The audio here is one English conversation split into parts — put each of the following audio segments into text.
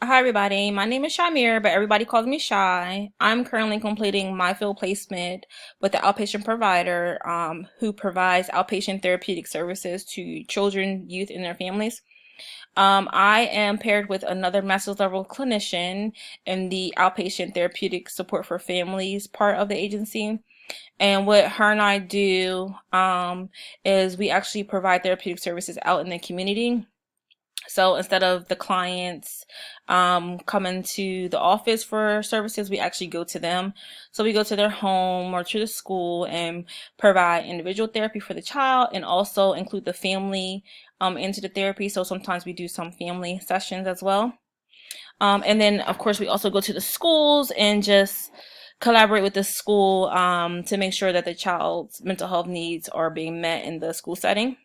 Hi everybody, my name is Shamir, but everybody calls me Shy. I'm currently completing my field placement with the outpatient provider who provides outpatient therapeutic services to children, youth, and their families. I am paired with another master's level clinician in the outpatient therapeutic support for families part of the agency. And what her and I do is we actually provide therapeutic services out in the community. So instead of the clients coming to the office for services, we actually go to them. So we go to their home or to the school and provide individual therapy for the child and also include the family into the therapy. So sometimes we do some family sessions as well. And then, of course, we also go to the schools and just collaborate with the school to make sure that the child's mental health needs are being met in the school setting.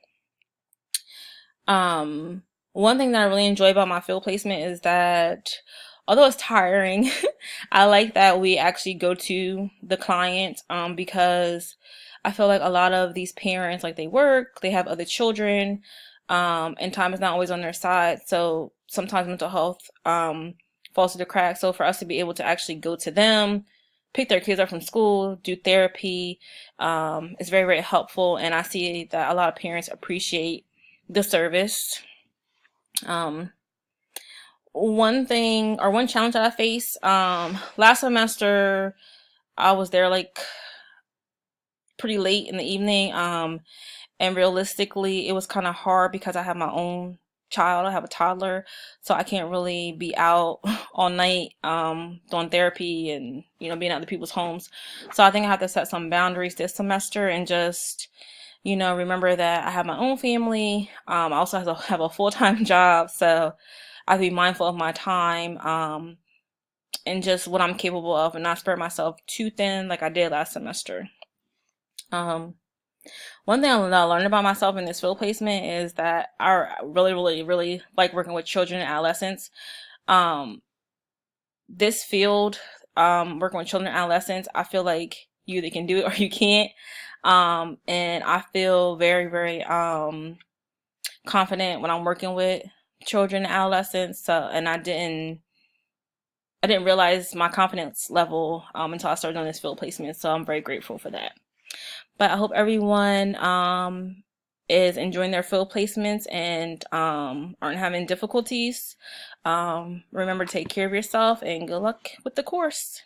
Um, One thing that I really enjoy about my field placement is that although it's tiring, I like that we actually go to the client because I feel like a lot of these parents, like they work, they have other children, and time is not always on their side. So sometimes mental health falls through the cracks. So for us to be able to actually go to them, pick their kids up from school, do therapy, is very, very helpful. And I see that a lot of parents appreciate the service. Um, One thing or one challenge that I face, last semester I was there like pretty late in the evening. And realistically it was kind of hard because I have my own child. I have a toddler, so I can't really be out all night doing therapy and being at other people's homes. So I think I have to set some boundaries this semester and just remember that I have my own family. I also have a full-time job, so I have to be mindful of my time and just what I'm capable of and not spread myself too thin like I did last semester. Um, One thing I learned about myself in this field placement is that I really, really, really like working with children and adolescents. Um, this field, working with children and adolescents, I feel like you either can do it or you can't. And I feel very, very confident when I'm working with children and adolescents. So, and I didn't realize my confidence level until I started on this field placement. So I'm very grateful for that. But I hope everyone is enjoying their field placements and aren't having difficulties. Remember to take care of yourself and good luck with the course.